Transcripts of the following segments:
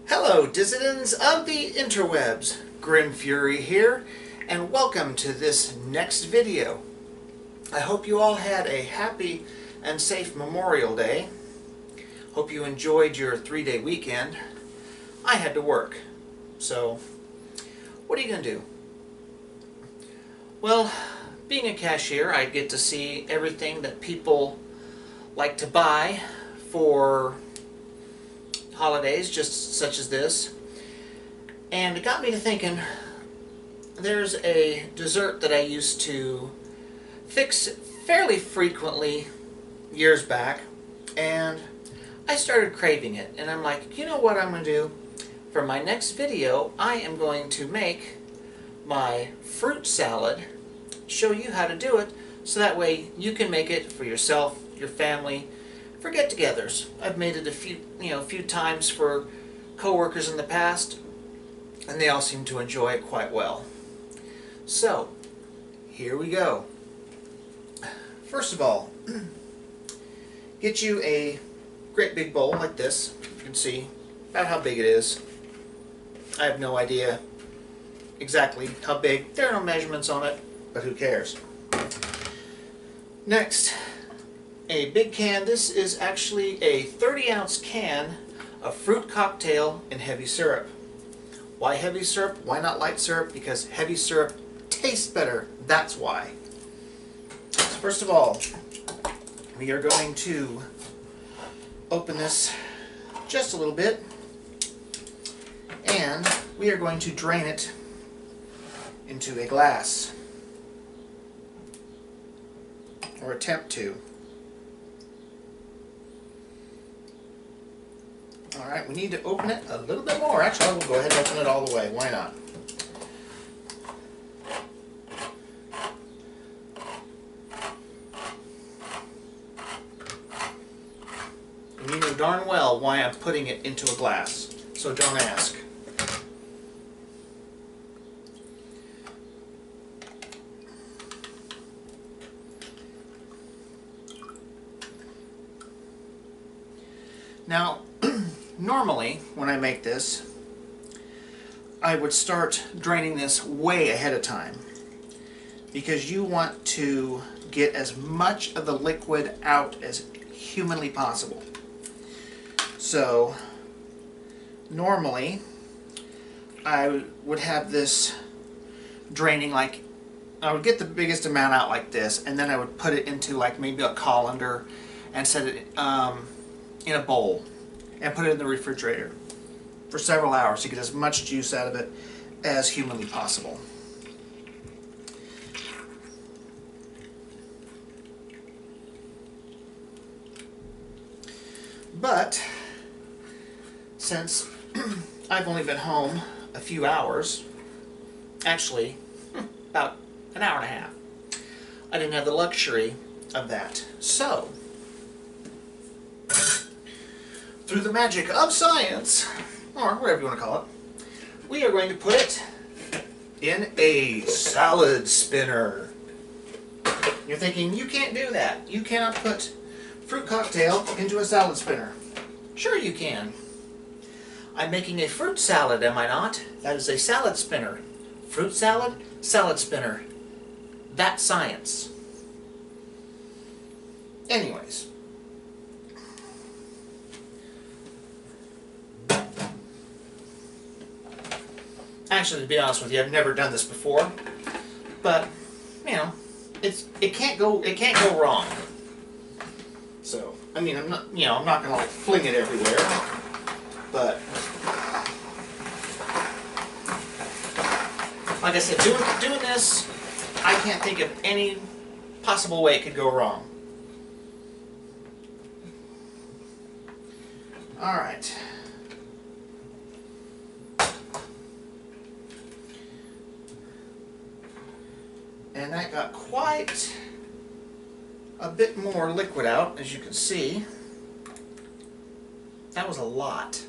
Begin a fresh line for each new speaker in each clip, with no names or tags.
Hello, dissidents of the interwebs. Grim Fury here, and welcome to this next video. I hope you all had a happy and safe Memorial Day. Hope you enjoyed your 3-day weekend. I had to work, so what are you going to do? Well, being a cashier, I get to see everything that people like to buy for holidays, just such as this. And it got me to thinking, there's a dessert that I used to fix fairly frequently years back, and I started craving it. And I'm like, you know what I'm going to do? For my next video, I am going to make my fruit salad, show you how to do it, so that way you can make it for yourself, your family, for get-togethers. I've made it a few times for coworkers in the past, and they all seem to enjoy it quite well. So, here we go. First of all, get you a great big bowl like this. You can see about how big it is. I have no idea exactly how big. There are no measurements on it, but who cares? Next, a big can. This is actually a 30-ounce can of fruit cocktail in heavy syrup. Why heavy syrup? Why not light syrup? Because heavy syrup tastes better. That's why. So first of all, we are going to open this just a little bit, and we are going to drain it into a glass, or attempt to. Alright, we need to open it a little bit more. Actually, I will go ahead and open it all the way. Why not? And you know darn well why I'm putting it into a glass, so don't ask. Now, normally, when I make this, I would start draining this way ahead of time, because you want to get as much of the liquid out as humanly possible. So, normally, I would have this draining like, I would get the biggest amount out like this, and then I would put it into like maybe a colander and set it in a bowl and put it in the refrigerator for several hours to get as much juice out of it as humanly possible. But since I've only been home a few hours, actually about an hour and a half, I didn't have the luxury of that. So, through the magic of science, or whatever you want to call it, we are going to put it in a salad spinner. You're thinking, you can't do that. You cannot put fruit cocktail into a salad spinner. Sure you can. I'm making a fruit salad, am I not? That is a salad spinner. Fruit salad, salad spinner. That's science. Anyways. Actually, to be honest with you, I've never done this before, but you know, it can't go wrong. So, I mean, I'm not gonna like fling it everywhere, but like I said, doing this, I can't think of any possible way it could go wrong. All right. And that got quite a bit more liquid out, as you can see. That was a lot.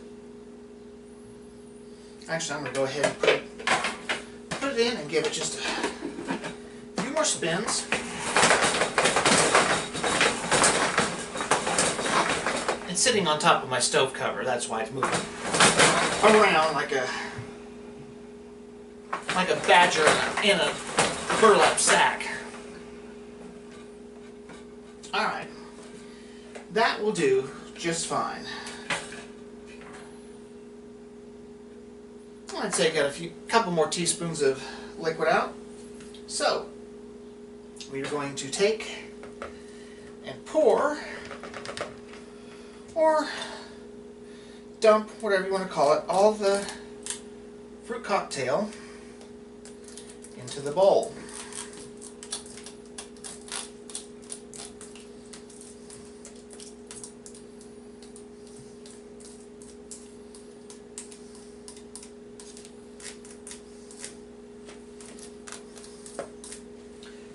Actually, I'm going to go ahead and put it in and give it just a few more spins. It's sitting on top of my stove cover. That's why it's moving around like a badger in a burlap sack. Alright. That will do just fine. I'd say I got couple more teaspoons of liquid out. So, we're going to take and pour, or dump, whatever you want to call it, all the fruit cocktail into the bowl.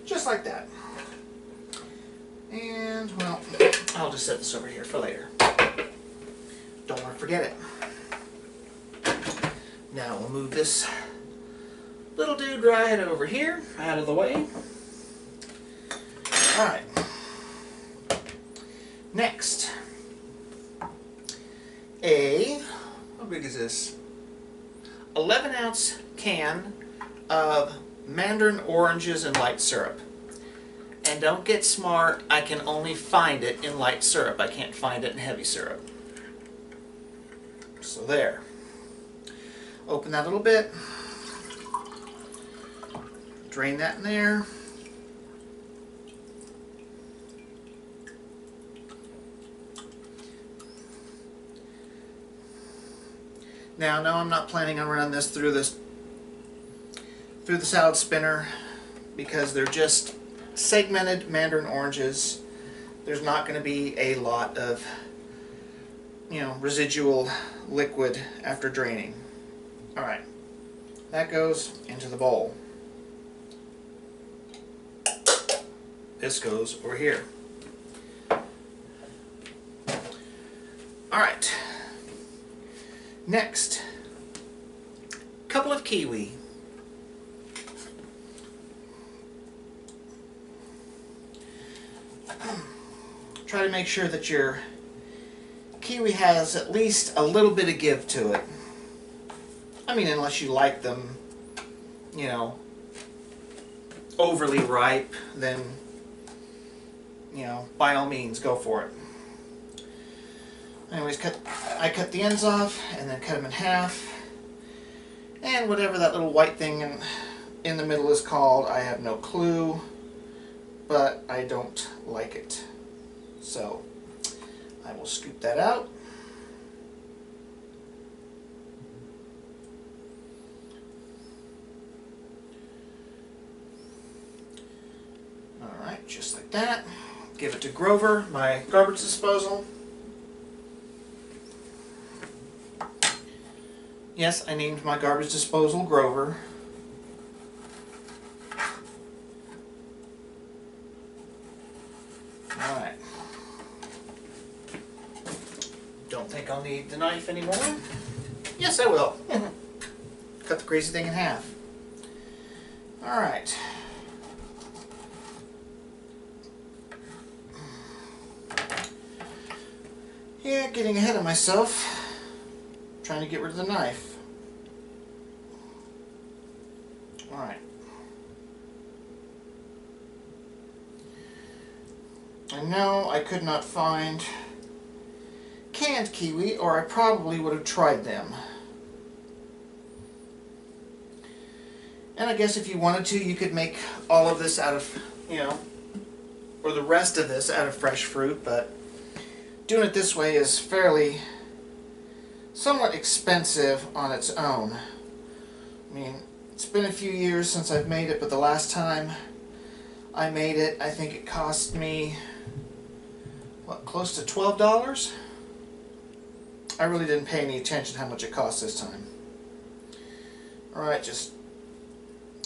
Just like that. And, well, I'll just set this over here for later. Don't want to forget it. Now we'll move this little dude right over here, out of the way. Alright. Next. How big is this? 11-ounce can of mandarin oranges and light syrup. And don't get smart, I can only find it in light syrup. I can't find it in heavy syrup. So there. Open that a little bit. Drain that in there. Now, no, I'm not planning on running this through the salad spinner because they're just segmented mandarin oranges. There's not going to be a lot of, residual liquid after draining. Alright, that goes into the bowl. This goes over here. Alright, next, a couple of kiwi. Try to make sure that your kiwi has at least a little bit of give to it. I mean, unless you like them, overly ripe, then, by all means, go for it. Anyways, I cut the ends off and then cut them in half. And whatever that little white thing in the middle is called, I have no clue, but I don't like it. So, I will scoop that out. Alright, just like that. Give it to Grover, my garbage disposal. Yes, I named my garbage disposal Grover. Alright. Don't think I'll need the knife anymore. Yes, I will. Cut the crazy thing in half. Alright. Yeah, getting ahead of myself. Trying to get rid of the knife. Alright. I know I could not find canned kiwi, or I probably would have tried them. And I guess if you wanted to, you could make all of this out of, or the rest of this out of fresh fruit, but doing it this way is somewhat expensive on its own. I mean, it's been a few years since I've made it, but the last time I made it, I think it cost me, close to $12? I really didn't pay any attention how much it cost this time. Alright, just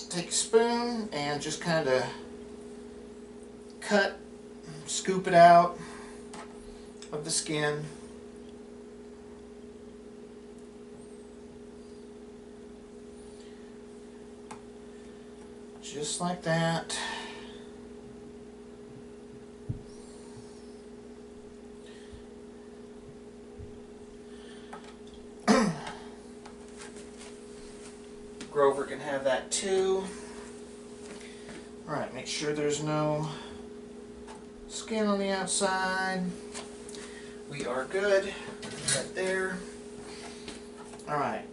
take a spoon and just kind of cut, scoop it out of the skin. Just like that. Grover can have that too. Alright, make sure there's no skin on the outside. We are good. Right there. Alright.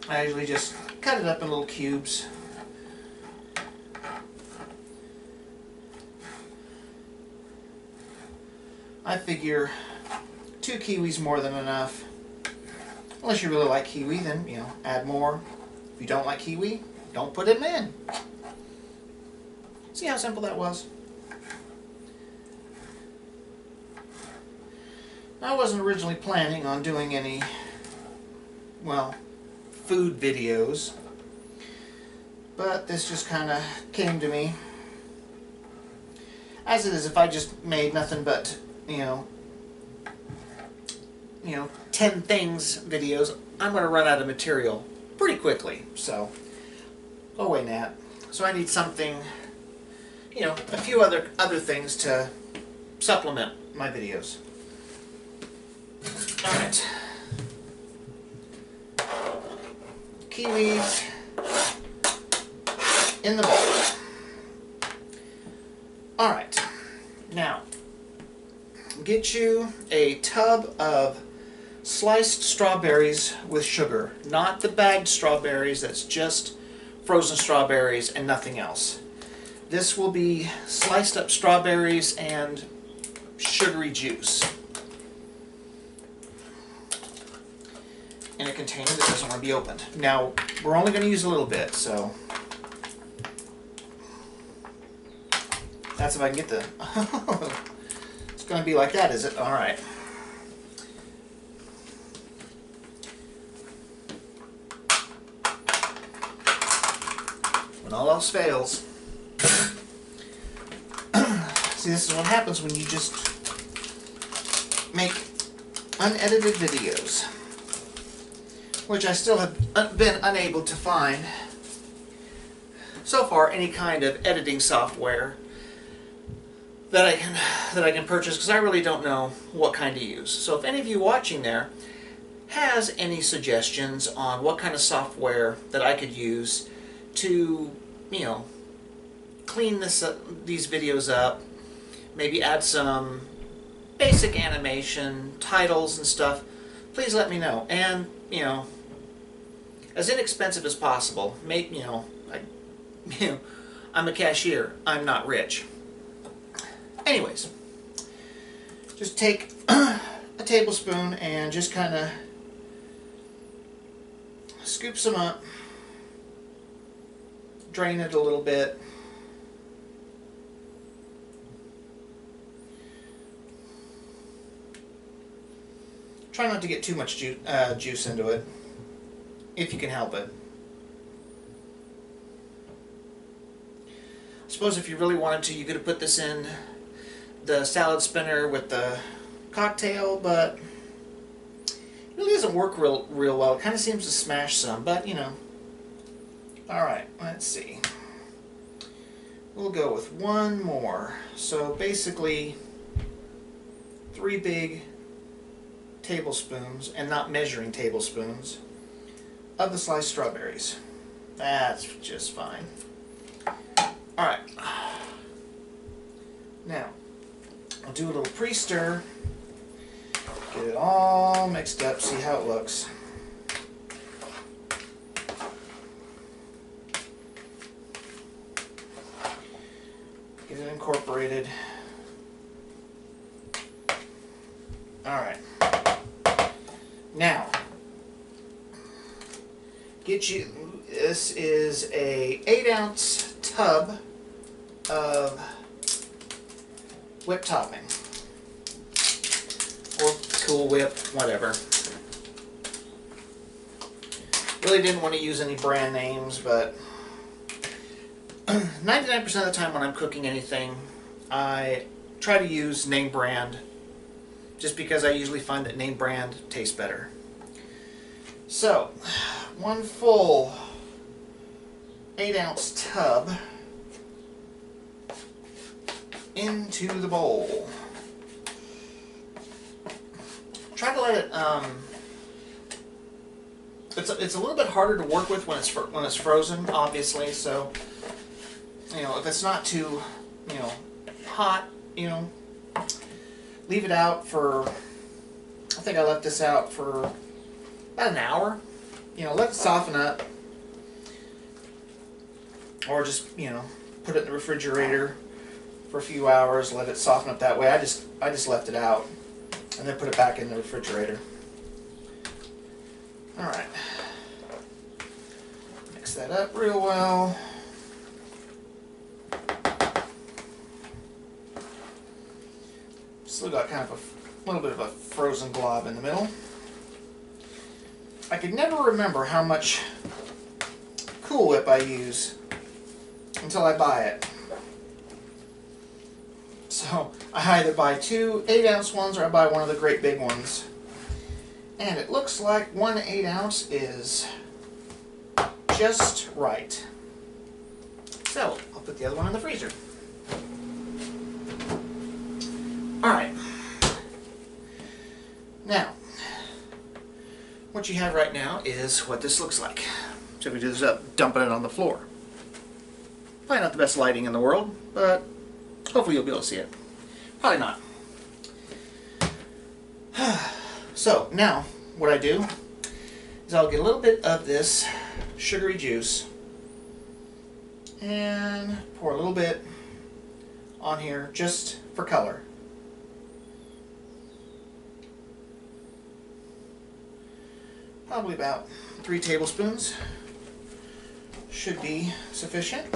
I usually just cut it up in little cubes. I figure 2 kiwis more than enough. Unless you really like kiwi, then, you know, add more. If you don't like kiwi, don't put them in. See how simple that was? I wasn't originally planning on doing any, well, food videos, but this just kind of came to me. As it is, if I just made nothing but, you know, 10 things videos, I'm going to run out of material pretty quickly. So, go away, Nat. So I need something, you know, a few other things to supplement my videos. Alright. Kiwis in the bowl. Alright. Now, get you a tub of sliced strawberries with sugar. Not the bagged strawberries, that's just frozen strawberries and nothing else. This will be sliced up strawberries and sugary juice. In a container that doesn't want to be opened. Now, we're only going to use a little bit, so that's if I can get the... It's going to be like that, is it? All right. When all else fails. See, this is what happens when you just make unedited videos, which I still have been unable to find so far any kind of editing software that I can purchase, because I really don't know what kind to use. So if any of you watching there has any suggestions on what kind of software that I could use to, you know, clean these videos up, maybe add some basic animation, titles and stuff, please let me know. And, you know, as inexpensive as possible. Make, you know, I'm a cashier. I'm not rich. Anyways, just take a tablespoon and just kind of scoop some up, drain it a little bit. Try not to get too much juice into it, if you can help it. I suppose if you really wanted to, you could have put this in the salad spinner with the cocktail, but it really doesn't work real well. It kind of seems to smash some, but you know. Alright, let's see. We'll go with one more. So basically 3 big tablespoons, and not measuring tablespoons, of the sliced strawberries. That's just fine. Alright. Now, I'll do a little pre-stir. Get it all mixed up, see how it looks. Get it incorporated. Alright. Now, this is a 8-ounce tub of whipped topping. Or Cool Whip, whatever. Really didn't want to use any brand names, but 99% of the time when I'm cooking anything, I try to use name brand, just because I usually find that name brand tastes better. So, 1 full 8-ounce tub into the bowl. Try to let it it's a little bit harder to work with when it's frozen, obviously. So, you know, if it's not too, you know, hot, you know, leave it out for, I think I left this out for about an hour. You know, let it soften up. Or just, you know, put it in the refrigerator for a few hours, let it soften up that way. I just left it out and then put it back in the refrigerator. Alright. Mix that up real well. Still got kind of a little bit of a frozen glob in the middle. I could never remember how much Cool Whip I use until I buy it. So I either buy two 8-ounce ones or I buy one of the great big ones. And it looks like one 8-ounce is just right. So I'll put the other one in the freezer. Alright. Now, what you have right now is what this looks like. So we do this up, dumping it on the floor. Probably not the best lighting in the world, but hopefully you'll be able to see it. Probably not. So now, what I do is I'll get a little bit of this sugary juice and pour a little bit on here just for color. Probably about 3 tablespoons should be sufficient.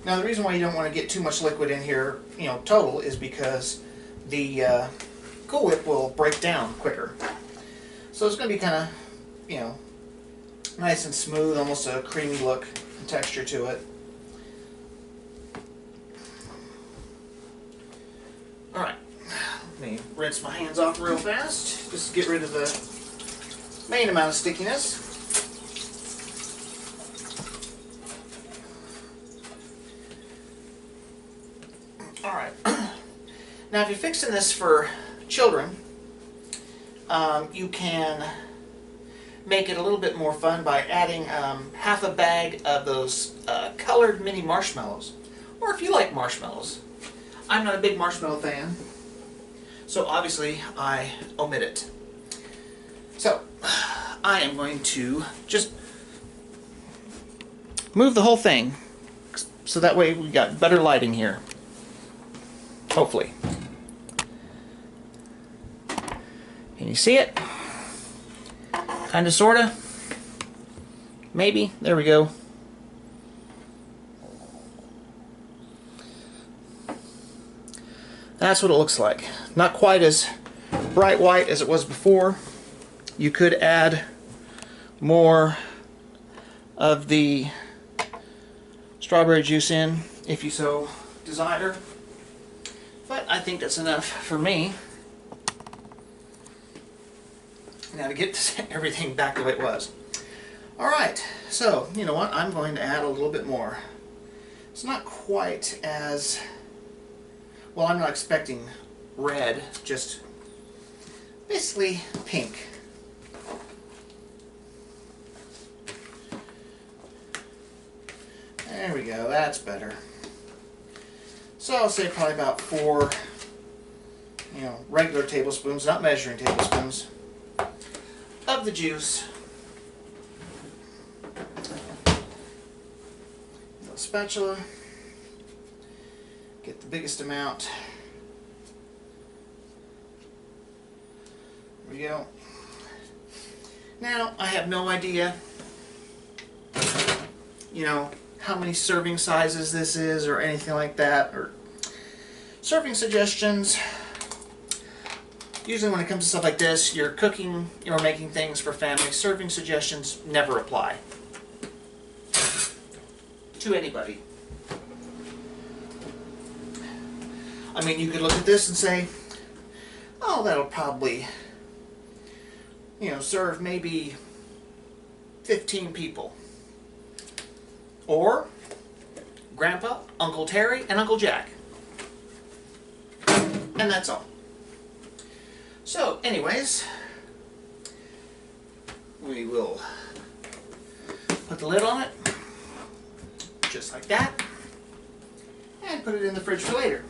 Now the reason why you don't want to get too much liquid in here, you know, total, is because the Cool Whip will break down quicker. So it's going to be kind of, you know, nice and smooth, almost a creamy look and texture to it. Alright, let me rinse my hands off real fast, just to get rid of the main amount of stickiness. Alright, now if you're fixing this for children, you can make it a little bit more fun by adding half a bag of those colored mini marshmallows. Or if you like marshmallows. I'm not a big marshmallow fan, so obviously I omit it. So, I am going to just move the whole thing so that way we got better lighting here. Hopefully. Can you see it? Kinda, sorta. Maybe. There we go. That's what it looks like. Not quite as bright white as it was before. You could add more of the strawberry juice in if you so desire. But I think that's enough for me. Now to get everything back the way it was. Alright, so you know what? I'm going to add a little bit more. It's not quite as... well, I'm not expecting red, just basically pink. There we go, that's better. So I'll say probably about 4, you know, regular tablespoons, not measuring tablespoons, of the juice. A spatula. Get the biggest amount. There we go. Now, I have no idea, you know, how many serving sizes this is or anything like that, or serving suggestions. Usually when it comes to stuff like this, you're cooking or making things for family, serving suggestions never apply to anybody. I mean, you could look at this and say, oh, that'll probably, you know, serve maybe 15 people. Or Grandpa, Uncle Terry, and Uncle Jack. And that's all. So, anyways, we will put the lid on it, just like that, and put it in the fridge for later.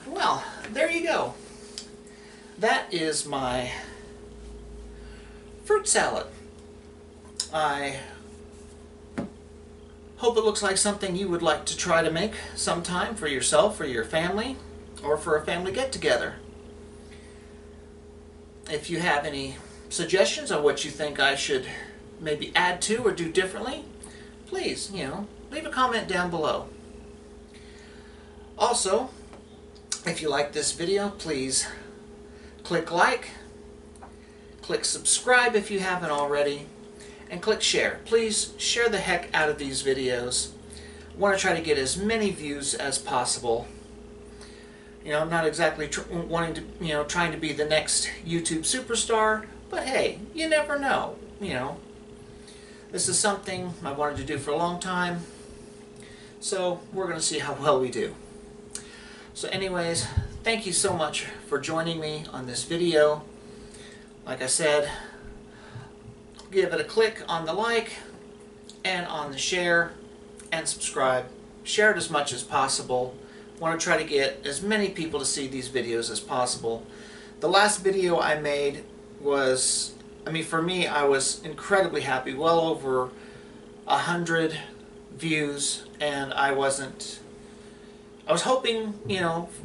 Well, there you go. That is my fruit salad. I hope it looks like something you would like to try to make sometime for yourself or your family, or for a family get-together. If you have any suggestions on what you think I should maybe add to or do differently, please, leave a comment down below. Also, if you like this video, please click like, click subscribe if you haven't already, and click share. Please share the heck out of these videos. I want to try to get as many views as possible. I'm not exactly wanting to, trying to be the next YouTube superstar, but hey, you never know. This is something I wanted to do for a long time, so we're going to see how well we do. So anyways, thank you so much for joining me on this video. Like I said, give it a click on the like and on the share and subscribe. Share it as much as possible. I want to try to get as many people to see these videos as possible. The last video I made was, for me, I was incredibly happy. Well over 100 views, and I was hoping,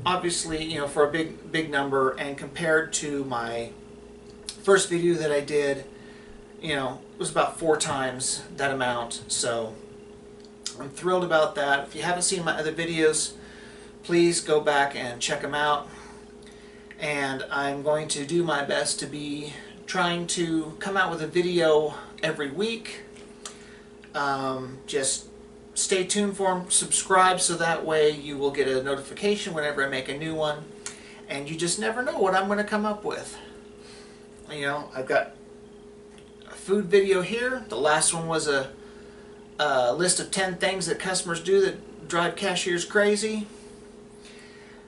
obviously, for a big number, and compared to my first video that I did, it was about 4 times that amount. So I'm thrilled about that. If you haven't seen my other videos, please go back and check them out. And I'm going to do my best to be trying to come out with a video every week. Just stay tuned for them, subscribe, so that way you will get a notification whenever I make a new one. And you just never know what I'm going to come up with. I've got a food video here. The last one was a list of 10 things that customers do that drive cashiers crazy.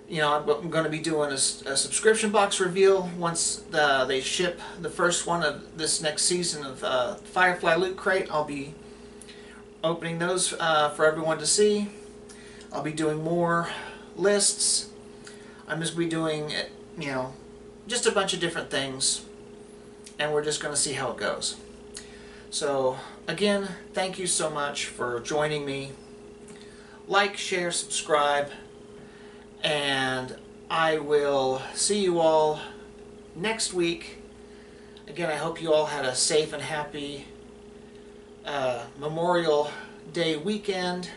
I'm going to be doing a subscription box reveal once they ship the first one of this next season of Firefly Loot Crate. I'll be opening those for everyone to see. I'll be doing more lists. I'm just be doing, just a bunch of different things, and we're just going to see how it goes. So again, thank you so much for joining me. Like, share, subscribe, and I will see you all next week. Again, I hope you all had a safe and happy Memorial Day weekend,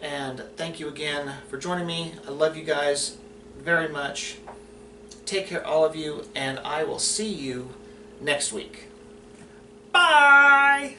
and thank you again for joining me. I love you guys very much. Take care, all of you, and I will see you next week. Bye!